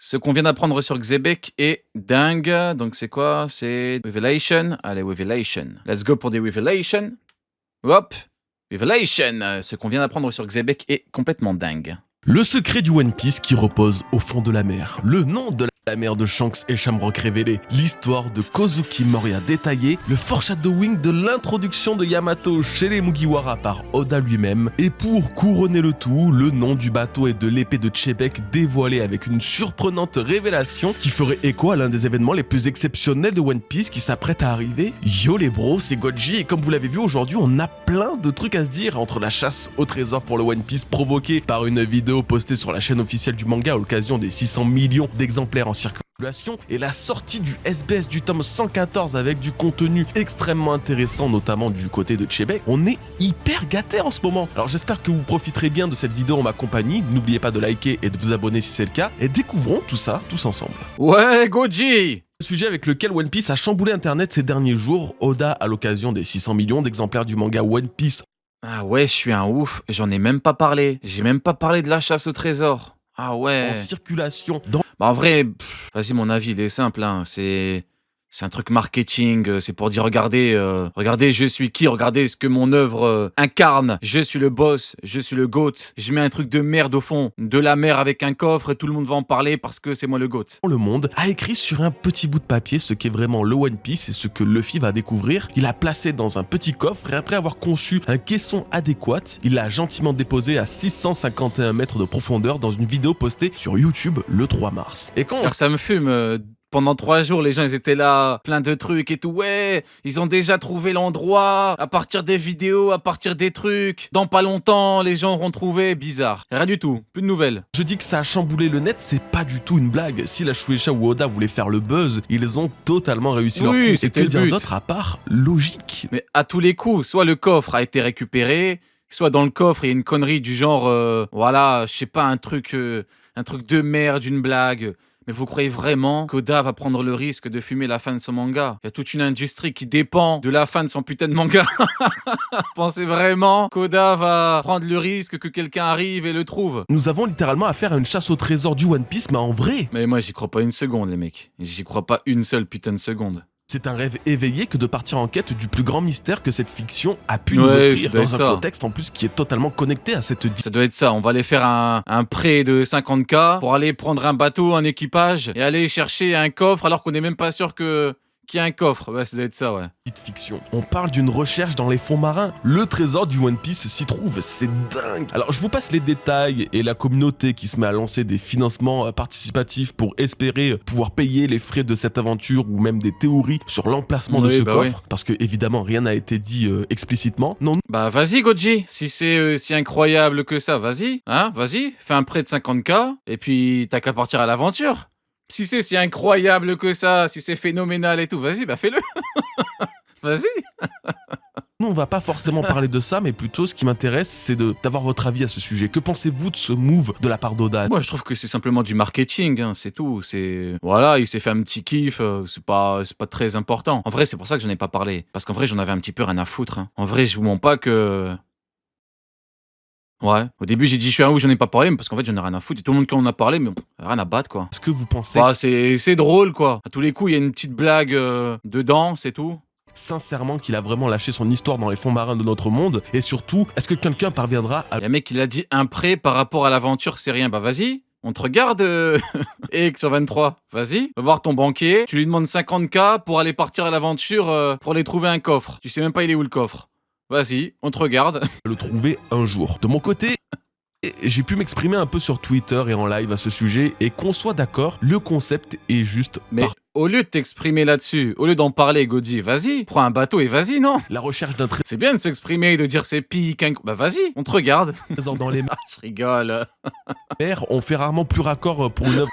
Ce qu'on vient d'apprendre sur Xebec est dingue. Donc c'est quoi? C'est Revelation. Allez, Revelation. Let's go pour des Revelation. Hop. Revelation. Ce qu'on vient d'apprendre sur Xebec est complètement dingue. Le secret du One Piece qui repose au fond de la mer. Le nom de la mer de Shanks et Shamrock révélé. L'histoire de Kozuki Moria détaillée. Le foreshadowing de l'introduction de Yamato chez les Mugiwara par Oda lui-même. Et pour couronner le tout, le nom du bateau et de l'épée de Chebek dévoilé avec une surprenante révélation qui ferait écho à l'un des événements les plus exceptionnels de One Piece qui s'apprête à arriver. Yo les bros, c'est Goji et comme vous l'avez vu aujourd'hui, on a plein de trucs à se dire entre la chasse au trésor pour le One Piece provoquée par une vidéo postée sur la chaîne officielle du manga à l'occasion des 600 millions d'exemplaires en circulation et la sortie du SBS du tome 114 avec du contenu extrêmement intéressant, notamment du côté de Chebek. On est hyper gâtés en ce moment. Alors j'espère que vous profiterez bien de cette vidéo en ma compagnie. N'oubliez pas de liker et de vous abonner si c'est le cas et découvrons tout ça tous ensemble. Ouais, Goji! Le sujet avec lequel One Piece a chamboulé internet ces derniers jours, Oda à l'occasion des 600 millions d'exemplaires du manga One Piece. Ah ouais, je suis un ouf. J'en ai même pas parlé. J'ai même pas parlé de la chasse au trésor. Ah ouais. En circulation dans Bah en vrai, vas-y, mon avis, il est simple, hein. C'est un truc marketing, c'est pour dire regardez je suis qui, regardez ce que mon œuvre incarne. Je suis le boss, je suis le GOAT. Je mets un truc de merde au fond, de la mer avec un coffre et tout le monde va en parler parce que c'est moi le GOAT. le monde a écrit sur un petit bout de papier ce qu'est vraiment le One Piece et ce que Luffy va découvrir. Il l'a placé dans un petit coffre et après avoir conçu un caisson adéquat, il l'a gentiment déposé à 651 mètres de profondeur dans une vidéo postée sur YouTube le 3 mars. Et quand Alors ça me fume. Pendant 3 jours, les gens, ils étaient là, plein de trucs et tout. Ouais, ils ont déjà trouvé l'endroit, à partir des vidéos, à partir des trucs. Dans pas longtemps, les gens auront trouvé. Bizarre. Rien du tout. Plus de nouvelles. je dis que ça a chamboulé le net, c'est pas du tout une blague. Si la Shueisha ou Oda voulaient faire le buzz, ils ont totalement réussi leur Oui, coup. Et c'était que le dire but. d'autre à part logique. Mais à tous les coups, soit le coffre a été récupéré, soit dans le coffre, il y a une connerie du genre, voilà, je sais pas, un truc de merde, une blague. Mais vous croyez vraiment qu'Oda va prendre le risque de fumer la fin de son manga? Il y a toute une industrie qui dépend de la fin de son putain de manga. Pensez vraiment qu'Oda va prendre le risque que quelqu'un arrive et le trouve? Nous avons littéralement affaire à une chasse au trésor du One Piece, mais en vrai, Mais moi, j'y crois pas une seconde, les mecs. J'y crois pas une seule putain de seconde. c'est un rêve éveillé que de partir en quête du plus grand mystère que cette fiction a pu nous Ouais, ça offrir doit dans être un ça. contexte en plus qui est totalement connecté à cette Ça doit être ça. On va aller faire un prêt de 50K pour aller prendre un bateau, un équipage et aller chercher un coffre alors qu'on n'est même pas sûr qu'il y a un coffre. Ouais, ça doit être ça, ouais. petite fiction. On parle d'une recherche dans les fonds marins. Le trésor du One Piece s'y trouve, c'est dingue. Alors je vous passe les détails et la communauté qui se met à lancer des financements participatifs pour espérer pouvoir payer les frais de cette aventure ou même des théories sur l'emplacement de Oui, ce bah coffre, parce que évidemment rien n'a été dit explicitement. Non, Bah vas-y Goji, si c'est si incroyable que ça, vas-y, hein, vas-y, fais un prêt de 50K et puis t'as qu'à partir à l'aventure. Si c'est si incroyable que ça, si c'est phénoménal et tout, vas-y, bah fais-le. Vas-y. nous on va pas forcément parler de ça, mais plutôt ce qui m'intéresse c'est d'avoir votre avis à ce sujet. Que pensez-vous de ce move de la part d'Oda? Moi je trouve que c'est simplement du marketing, hein, c'est tout. C'est voilà, il s'est fait un petit kiff, c'est pas très important. En vrai, c'est pour ça que j'en ai pas parlé, parce qu'en vrai j'en avais un petit peu rien à foutre. Hein. En vrai, je vous mens pas que. Ouais, au début j'ai dit je suis un ouf, j'en ai pas parlé, mais parce qu'en fait j'en ai rien à foutre. Et tout le monde qui en a parlé, mais rien à battre quoi. Est-ce que vous pensez Bah, c'est drôle quoi. À tous les coups, il y a une petite blague dedans, c'est tout. sincèrement qu'il a vraiment lâché son histoire dans les fonds marins de notre monde? Et surtout, est-ce que quelqu'un parviendra à Il y a un mec qui l'a dit un prêt par rapport à l'aventure, c'est rien. Bah vas-y, on te regarde EX123. Vas-y, va voir ton banquier, tu lui demandes 50K pour aller partir à l'aventure pour aller trouver un coffre. Tu sais même pas il est où le coffre. Vas-y, on te regarde. le trouver un jour? De mon côté, j'ai pu m'exprimer un peu sur Twitter et en live à ce sujet, et qu'on soit d'accord, le concept est juste Mais au lieu de t'exprimer là-dessus, au lieu d'en parler, Goji, vas-y, prends un bateau et vas-y, non? la recherche d'un C'est bien de s'exprimer, de dire c'est pique, bah vas-y, on te regarde. trésor dans les Ah, je rigole. mers, on fait rarement plus raccord pour une œuvre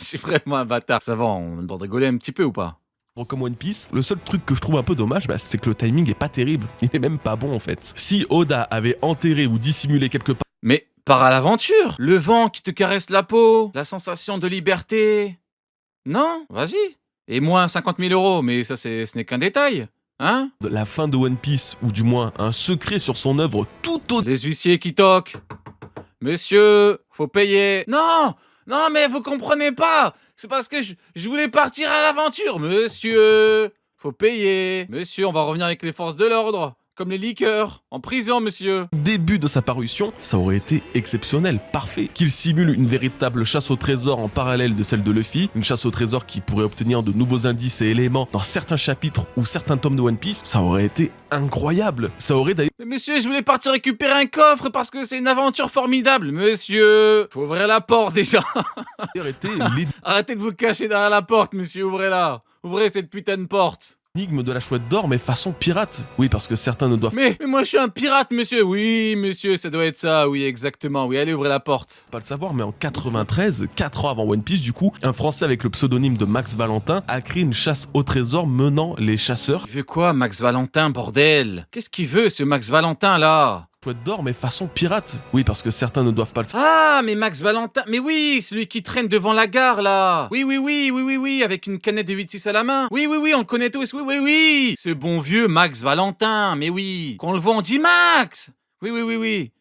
Je suis vraiment un bâtard. Ça va, on doit rigoler un petit peu ou pas? comme One Piece. Le seul truc que je trouve un peu dommage, c'est que le timing est pas terrible. Il est même pas bon en fait. Si Oda avait enterré ou dissimulé quelque part Mais pars à l'aventure. Le vent qui te caresse la peau, la sensation de liberté. Non, vas-y. Et moins 50 000 euros, mais ça ce n'est qu'un détail. Hein? la fin de One Piece, ou du moins un secret sur son œuvre tout au... Les huissiers qui toquent. Monsieur, faut payer. Non! Non, mais vous comprenez pas. C'est parce que je voulais partir à l'aventure. Monsieur, faut payer. Monsieur, on va revenir avec les forces de l'ordre. Comme les liqueurs. En prison, monsieur. Début de sa parution, ça aurait été exceptionnel, parfait. Qu'il simule une véritable chasse au trésor en parallèle de celle de Luffy, une chasse au trésor qui pourrait obtenir de nouveaux indices et éléments dans certains chapitres ou certains tomes de One Piece, ça aurait été incroyable. Ça aurait d'ailleurs Mais monsieur, je voulais partir récupérer un coffre parce que c'est une aventure formidable. Monsieur, faut ouvrir la porte déjà. été Arrêtez de vous cacher derrière la porte, monsieur, ouvrez-la. Ouvrez cette putain de porte. l'énigme de la chouette d'or, mais façon pirate. Oui, parce que certains ne doivent Mais moi je suis un pirate, monsieur. Oui, monsieur, ça doit être ça. Oui, exactement. Oui, allez, ouvrez la porte. pas le savoir, mais en 93, 4 ans avant One Piece du coup, un Français avec le pseudonyme de Max Valentin a créé une chasse au trésor menant les chasseurs. Il veut quoi, Max Valentin, bordel? Qu'est-ce qu'il veut, ce Max Valentin, là? Chouette d'or, mais façon pirate. Oui, parce que certains ne doivent pas le savoir. Ah, mais Max Valentin, mais oui, celui qui traîne devant la gare, là. Oui, avec une canette de 8-6 à la main. Oui, on le connaît tous, oui. Ce bon vieux Max Valentin, mais oui. Quand on le voit, on dit Max. Oui.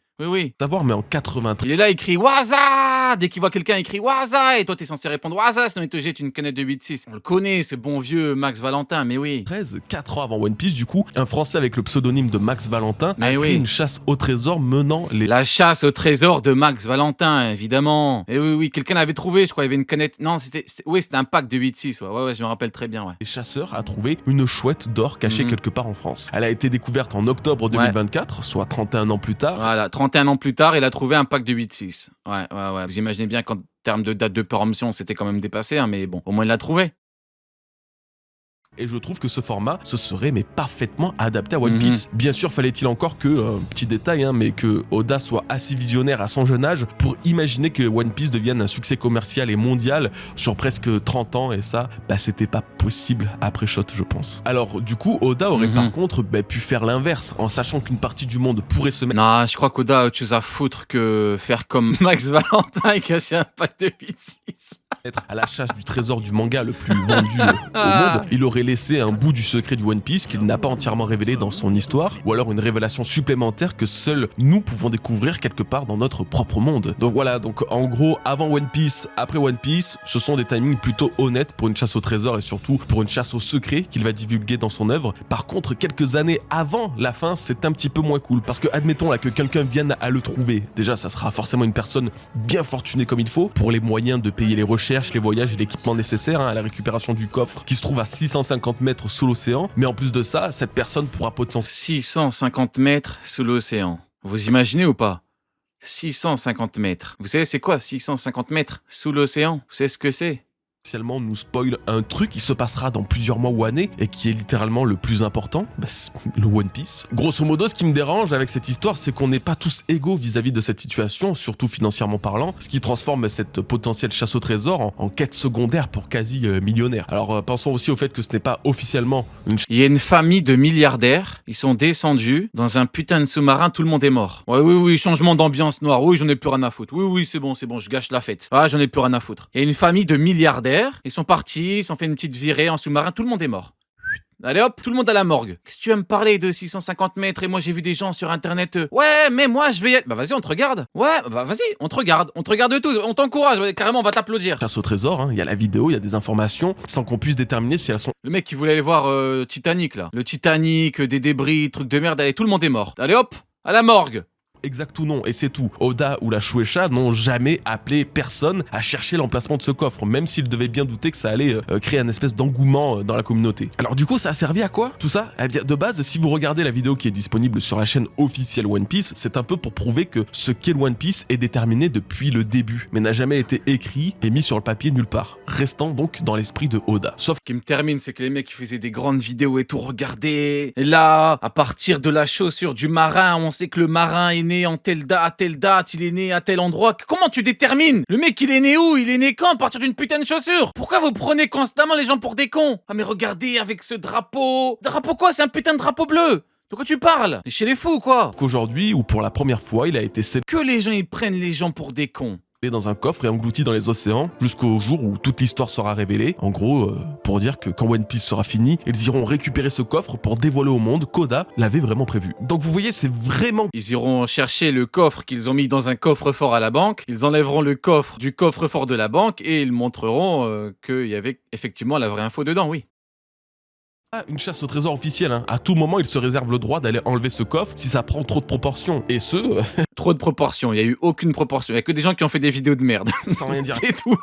Savoir, mais en 93, Il est là, il crie Waza. Dès qu'il voit quelqu'un, il crie Waza. Et toi, t'es censé répondre Waza, sinon il te jette une canette de 8-6. On le connaît, ce bon vieux Max Valentin, mais oui. 4 ans avant One Piece du coup, un Français avec le pseudonyme de Max Valentin a Mais créé oui. une chasse au trésor menant les La chasse au trésor de Max Valentin, évidemment. Et oui, quelqu'un l'avait trouvé, je crois, il y avait une canette. Non, c'était un pack de 8-6, ouais, je me rappelle très bien, ouais. les chasseurs à trouver une chouette d'or cachée Mhm. quelque part en France. Elle a été découverte en octobre 2024, soit 31 ans plus tard. Voilà, 31 ans plus tard, il a trouvé un pack de 8-6. Ouais. Vous imaginez bien qu'en termes de date de péremption, c'était quand même dépassé, hein, mais bon, au moins il l'a trouvé. Et je trouve que ce format, ce serait mais parfaitement adapté à One Mhm. Piece. Bien sûr, fallait-il encore que, petit détail, hein, mais que Oda soit assez visionnaire à son jeune âge pour imaginer que One Piece devienne un succès commercial et mondial sur presque 30 ans, et ça, c'était pas possible après Shot, je pense. Alors, du coup, Oda aurait Mhm. par contre pu faire l'inverse, en sachant qu'une partie du monde pourrait se mettre Non, je crois qu'Oda a autre chose à foutre que faire comme Max Valentin et cacher un pack de 8-6. à la chasse du trésor du manga le plus vendu au monde. Il aurait laissé un bout du secret du One Piece qu'il n'a pas entièrement révélé dans son histoire, ou alors une révélation supplémentaire que seuls nous pouvons découvrir quelque part dans notre propre monde. Donc voilà, donc en gros, avant One Piece, après One Piece, ce sont des timings plutôt honnêtes pour une chasse au trésor et surtout pour une chasse au secret qu'il va divulguer dans son œuvre. Par contre, quelques années avant la fin, c'est un petit peu moins cool, parce que admettons là que quelqu'un vienne à le trouver. Déjà, ça sera forcément une personne bien fortunée comme il faut, pour les moyens de payer les recherches, les voyages et l'équipement nécessaires à la récupération du coffre qui se trouve à 650 mètres sous l'océan. Mais en plus de ça, cette personne pourra potentiellement 650 mètres sous l'océan. Vous imaginez ou pas? 650 mètres. Vous savez c'est quoi 650 mètres sous l'océan? Vous savez ce que c'est? nous spoil un truc qui se passera dans plusieurs mois ou années et qui est littéralement le plus important, c'est le One Piece. Grosso modo, ce qui me dérange avec cette histoire, c'est qu'on n'est pas tous égaux vis-à-vis de cette situation, surtout financièrement parlant, ce qui transforme cette potentielle chasse au trésor en quête secondaire pour quasi millionnaire. Alors pensons aussi au fait que ce n'est pas officiellement une Il y a une famille de milliardaires, ils sont descendus dans un putain de sous-marin, tout le monde est mort. Ouais, oui, changement d'ambiance noire, oui, j'en ai plus rien à foutre. Oui, c'est bon, je gâche la fête. Ah, j'en ai plus rien à foutre. Il y a une famille de milliardaires, ils sont partis, ils s'en fait une petite virée en sous-marin, tout le monde est mort. Allez hop, tout le monde à la morgue. Qu'est-ce que tu vas me parler de 650 mètres et moi j'ai vu des gens sur internet. Ouais, mais moi je vais y aller. Bah vas-y, on te regarde. Ouais, bah vas-y, on te regarde tous, on t'encourage, carrément, on va t'applaudir. chasse au trésor, hein. Il y a la vidéo, il y a des informations, sans qu'on puisse déterminer si elles sont Le mec qui voulait aller voir Titanic là. Le Titanic, des débris, trucs de merde, allez, tout le monde est mort. Allez hop, à la morgue. exact ou non, et c'est tout. Oda ou la Shueisha n'ont jamais appelé personne à chercher l'emplacement de ce coffre, même s'ils devaient bien douter que ça allait créer un espèce d'engouement dans la communauté. Alors du coup, ça a servi à quoi tout ça? Eh bien, de base, si vous regardez la vidéo qui est disponible sur la chaîne officielle One Piece, c'est un peu pour prouver que ce qu'est le One Piece est déterminé depuis le début, mais n'a jamais été écrit et mis sur le papier nulle part, restant donc dans l'esprit de Oda. Sauf Ce qui me termine, c'est que les mecs qui faisaient des grandes vidéos et tout, regardez. Et là, à partir de la chaussure du marin, on sait que le marin est né en telle date, il est né à tel endroit. Comment tu détermines? Le mec, il est né où? Il est né quand? À partir d'une putain de chaussure? Pourquoi vous prenez constamment les gens pour des cons? Ah mais regardez avec ce drapeau. Drapeau quoi? C'est un putain de drapeau bleu. De quoi tu parles? T'es chez les fous quoi? qu'aujourd'hui, ou pour la première fois, il a été célébré Que les gens ils prennent les gens pour des cons. dans un coffre et englouti dans les océans jusqu'au jour où toute l'histoire sera révélée. En gros, pour dire que quand One Piece sera fini, ils iront récupérer ce coffre pour dévoiler au monde qu'Oda l'avait vraiment prévu. Donc vous voyez, c'est vraiment... Ils iront chercher le coffre qu'ils ont mis dans un coffre-fort à la banque, ils enlèveront le coffre du coffre-fort de la banque et ils montreront qu'il y avait effectivement la vraie info dedans, oui. Une chasse au trésor officielle, hein. À tout moment, ils se réservent le droit d'aller enlever ce coffre si ça prend trop de proportions. Et ce... Trop de proportions, il n'y a eu aucune proportion. Il n'y a que des gens qui ont fait des vidéos de merde. sans rien dire. C'est tout.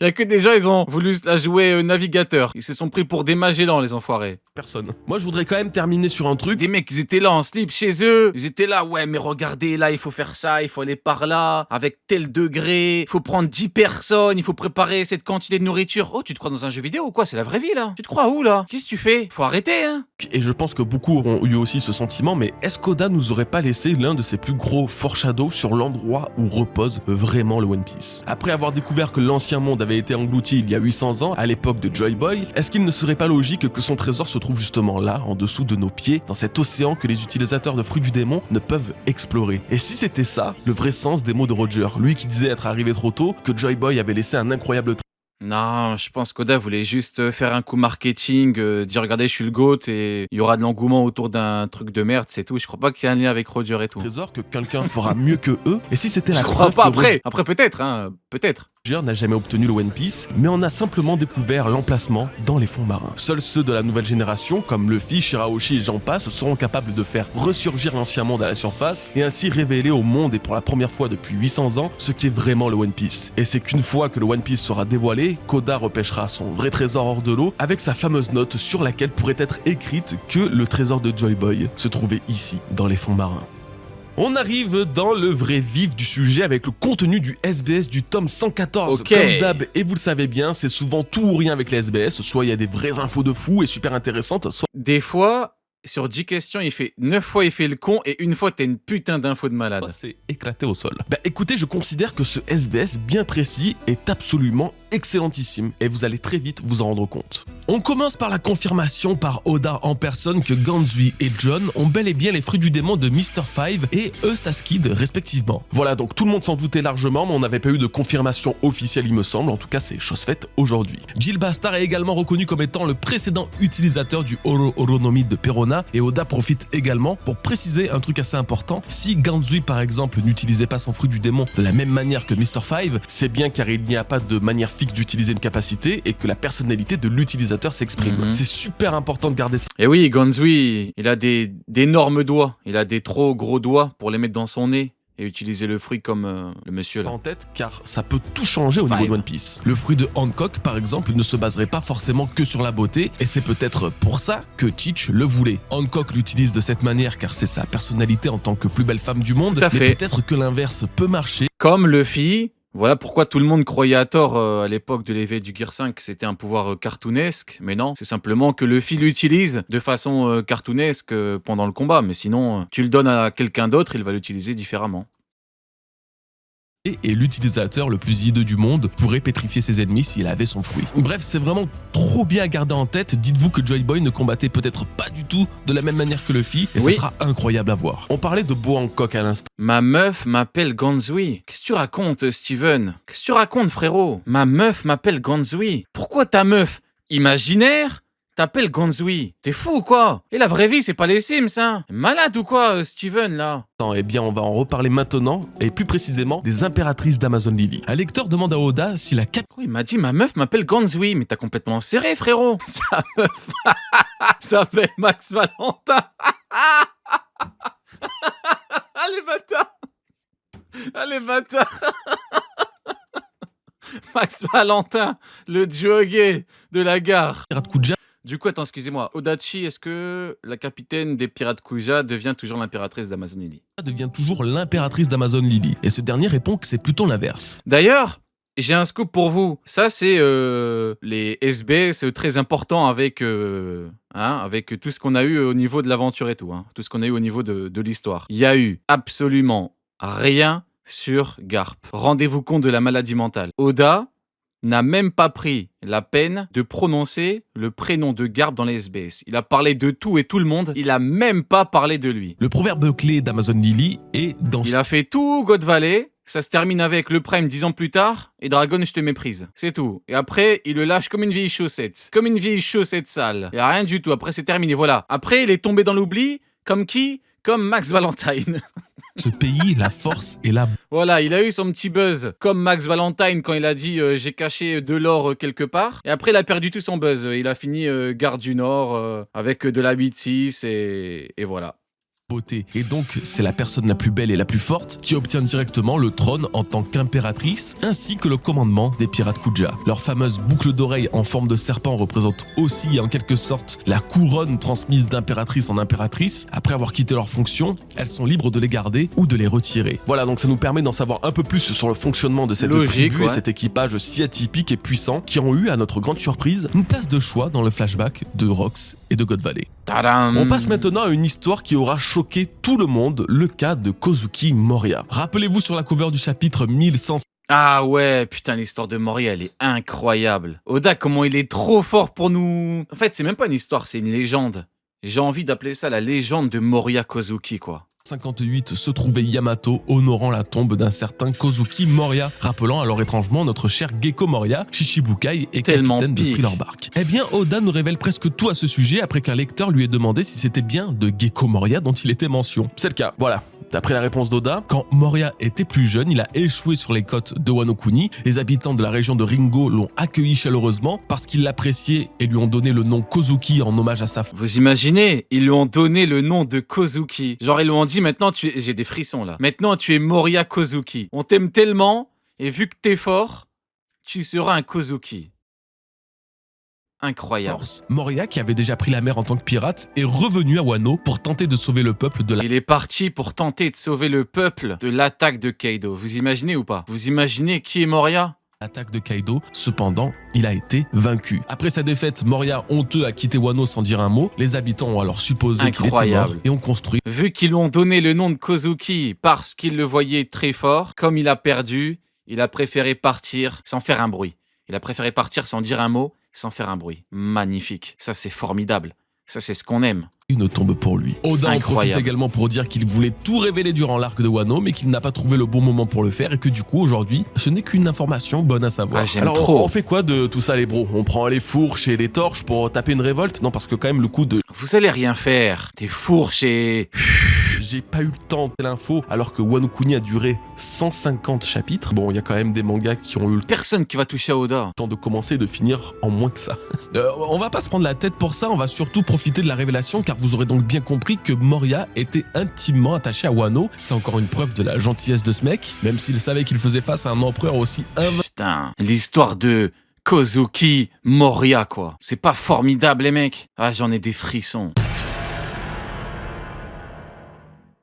Il n'y a que des gens, ils ont voulu la jouer navigateur. Ils se sont pris pour des Magellans, les enfoirés. Personne. Moi, je voudrais quand même terminer sur un truc. Des mecs, ils étaient là en slip chez eux. Ils étaient là, ouais, mais regardez, là, il faut faire ça, il faut aller par là, avec tel degré. Il faut prendre 10 personnes, il faut préparer cette quantité de nourriture. Oh, tu te crois dans un jeu vidéo ou quoi? C'est la vraie vie, là. Tu te crois où, là? Qu'est-ce que tu fais? Faut arrêter, hein. Et je pense que beaucoup auront eu aussi ce sentiment, mais est-ce qu'Oda nous aurait pas laissé l'un de ses plus gros foreshadows sur l'endroit où repose vraiment le One Piece? Après avoir découvert que l'ancien monde avait été englouti il y a 800 ans, à l'époque de Joy Boy, est-ce qu'il ne serait pas logique que son trésor se trouve justement là, en dessous de nos pieds, dans cet océan que les utilisateurs de fruits du démon ne peuvent explorer? Et si c'était ça, le vrai sens des mots de Roger, lui qui disait être arrivé trop tôt, que Joy Boy avait laissé un incroyable Non, je pense qu'Oda voulait juste faire un coup marketing, dire regardez, je suis le GOAT et il y aura de l'engouement autour d'un truc de merde, c'est tout. Je crois pas qu'il y ait un lien avec Roger et tout. trésor, que quelqu'un fera mieux que eux. Et si c'était la Je crois preuve pas que après. Après peut-être, hein, peut-être. Roger n'a jamais obtenu le One Piece, mais on a simplement découvert l'emplacement dans les fonds marins. Seuls ceux de la nouvelle génération, comme Luffy, Shirahoshi et j'en passe, seront capables de faire ressurgir l'ancien monde à la surface et ainsi révéler au monde et pour la première fois depuis 800 ans ce qui est vraiment le One Piece. Et c'est qu'une fois que le One Piece sera dévoilé, qu'Oda repêchera son vrai trésor hors de l'eau avec sa fameuse note sur laquelle pourrait être écrite que le trésor de Joy Boy se trouvait ici, dans les fonds marins. On arrive dans le vrai vif du sujet avec le contenu du SBS du tome 114. Ok. Comme d'hab, et vous le savez bien, c'est souvent tout ou rien avec les SBS. Soit il y a des vraies infos de fou et super intéressantes, soit Des fois, sur 10 questions, il fait 9 fois il fait le con et une fois t'as une putain d'info de malade. c'est éclaté au sol. Bah écoutez, je considère que ce SBS bien précis est absolument excellentissime et vous allez très vite vous en rendre compte. On commence par la confirmation par Oda en personne que Gansui et John ont bel et bien les fruits du démon de Mr. Five et Eustaskid respectivement. Voilà, donc tout le monde s'en doutait largement, mais on n'avait pas eu de confirmation officielle il me semble, en tout cas c'est chose faite aujourd'hui. Jill Bastard est également reconnu comme étant le précédent utilisateur du Oro Oronomide de Perona et Oda profite également pour préciser un truc assez important. Si Gansui par exemple n'utilisait pas son fruit du démon de la même manière que Mr. Five, c'est bien car il n'y a pas de manière fixe d'utiliser une capacité et que la personnalité de l'utilisateur s'exprime. C'est super important de garder ça Et oui, Gansui, il a d'énormes doigts. Il a des trop gros doigts pour les mettre dans son nez et utiliser le fruit comme le monsieur là. en tête car ça peut tout changer au niveau de One Piece. Le fruit de Hancock par exemple ne se baserait pas forcément que sur la beauté et c'est peut-être pour ça que Teach le voulait. Hancock l'utilise de cette manière car c'est sa personnalité en tant que plus belle femme du monde, Tout à mais fait. peut-être que l'inverse peut marcher. Comme Luffy, voilà pourquoi tout le monde croyait à tort à l'époque de l'éveil du Gear 5 que c'était un pouvoir cartoonesque, mais non, c'est simplement que Luffy l'utilise de façon cartoonesque pendant le combat, mais sinon tu le donnes à quelqu'un d'autre, il va l'utiliser différemment. Et l'utilisateur le plus hideux du monde pourrait pétrifier ses ennemis s'il avait son fruit. Bref, c'est vraiment trop bien à garder en tête. Dites-vous que Joy Boy ne combattait peut-être pas du tout de la même manière que Luffy et Oui. ça sera incroyable à voir. On parlait de Beau Hancock à l'instant. Ma meuf m'appelle Gansui. Qu'est-ce que tu racontes, Steven? Qu'est-ce que tu racontes, frérot? Ma meuf m'appelle Gansui. Pourquoi ta meuf imaginaire t'appelle Gansui? T'es fou ou quoi? Et la vraie vie, c'est pas les Sims, hein? Malade ou quoi, Steven, là? Eh bien, on va en reparler maintenant, et plus précisément des impératrices d'Amazon Lily. Un lecteur demande à Oda si la cap... Il m'a dit ma meuf m'appelle Gansui, mais t'as complètement serré, frérot. Sa meuf s'appelle Max Valentin. Allez, bâtard. Allez, bâtard. Max Valentin, le drogué de la gare. Pirate Kuja Du coup, attends, excusez-moi. Odachi, est-ce que la capitaine des pirates Kuja devient toujours l'impératrice d'Amazon Lily? devient toujours l'impératrice d'Amazon Lily, et ce dernier répond que c'est plutôt l'inverse. D'ailleurs, j'ai un scoop pour vous. Ça, c'est les SBS très importants avec, avec tout ce qu'on a eu au niveau de l'aventure et tout. Tout ce qu'on a eu au niveau de l'histoire. Il y a eu absolument rien sur Garp. Rendez-vous compte de la maladie mentale. Oda n'a même pas pris la peine de prononcer le prénom de Garp dans les SBS. Il a parlé de tout et tout le monde. Il a même pas parlé de lui. Le proverbe clé d'Amazon Lily est dans... Il a fait tout God Valley. ça se termine avec le Prime 10 ans plus tard, et Dragon, je te méprise. C'est tout. Et après, il le lâche comme une vieille chaussette. Comme une vieille chaussette sale. Y a rien du tout. Après, c'est terminé, voilà. Après, il est tombé dans l'oubli. Comme qui? Comme Max Valentine. Ce pays, la force et la... Voilà, il a eu son petit buzz. Comme Max Valentine quand il a dit j'ai caché de l'or quelque part. Et après, il a perdu tout son buzz. Il a fini garde du Nord avec de la 8-6 et voilà. beauté. Et donc, c'est la personne la plus belle et la plus forte qui obtient directement le trône en tant qu'impératrice, ainsi que le commandement des pirates Kuja. Leur fameuse boucle d'oreille en forme de serpent représente aussi, en quelque sorte, la couronne transmise d'impératrice en impératrice. Après avoir quitté leur fonction, elles sont libres de les garder ou de les retirer. Voilà, donc ça nous permet d'en savoir un peu plus sur le fonctionnement de cette tribu et cet équipage si atypique et puissant qui ont eu, à notre grande surprise, une place de choix dans le flashback de Rox et de God Valley. Tadam. On passe maintenant à une histoire qui aura choqué tout le monde, le cas de Kozuki Moria. Rappelez-vous sur la cover du chapitre 1100. Ah ouais, putain, l'histoire de Moria, elle est incroyable. Oda, comment il est trop fort pour nous... En fait, c'est même pas une histoire, c'est une légende. J'ai envie d'appeler ça la légende de Moria Kozuki, quoi. 58 se trouvait Yamato honorant la tombe d'un certain Kozuki Moria, rappelant alors étrangement notre cher Gecko Moria, Shichibukai et capitaine de Thriller Bark. Eh bien, Oda nous révèle presque tout à ce sujet après qu'un lecteur lui ait demandé si c'était bien de Gecko Moria dont il était mention. C'est le cas, voilà. D'après la réponse d'Oda, quand Moria était plus jeune, il a échoué sur les côtes de Wano Kuni. Les habitants de la région de Ringo l'ont accueilli chaleureusement parce qu'ils l'appréciaient et lui ont donné le nom Kozuki en hommage à sa femme. Vous imaginez? Ils lui ont donné le nom de Kozuki. Genre, ils lui ont dit, maintenant tu es... J'ai des frissons là. Maintenant tu es Moria Kozuki. On t'aime tellement, et vu que t'es fort, tu seras un Kozuki. Incroyable. Moria, qui avait déjà pris la mer en tant que pirate, est revenu à Wano pour tenter de sauver le peuple de la... Il est parti pour tenter de sauver le peuple de l'attaque de Kaido. Vous imaginez ou pas? Vous imaginez qui est Moria? Attaque de Kaido, cependant, il a été vaincu. Après sa défaite, Moria, honteux, a quitté Wano sans dire un mot. Les habitants ont alors supposé qu'il était mort et ont construit... Vu qu'ils lui ont donné le nom de Kozuki parce qu'ils le voyaient très fort, comme il a perdu, il a préféré partir sans faire un bruit. Il a préféré partir sans dire un mot, sans faire un bruit. Magnifique. Ça, c'est formidable. Ça, c'est ce qu'on aime. Une tombe pour lui. Oda en profite également pour dire qu'il voulait tout révéler durant l'arc de Wano, mais qu'il n'a pas trouvé le bon moment pour le faire et que du coup, aujourd'hui, ce n'est qu'une information bonne à savoir. Ah, j'aime trop. On fait quoi de tout ça, les bros? On prend les fourches et les torches pour taper une révolte? Non, parce que quand même, le coup de... Vous allez rien faire. Des fourches et... J'ai pas eu le temps de l'info, alors que Wano Kuni a duré 150 chapitres. Bon, il y a quand même des mangas qui ont eu le Personne qui va toucher à Oda. temps de commencer et de finir en moins que ça. On va pas se prendre la tête pour ça, on va surtout profiter de la révélation, car vous aurez donc bien compris que Moria était intimement attaché à Wano. C'est encore une preuve de la gentillesse de ce mec, même s'il savait qu'il faisait face à un empereur aussi Putain, l'histoire de Kozuki Moria, quoi. C'est pas formidable, les mecs? Ah, j'en ai des frissons.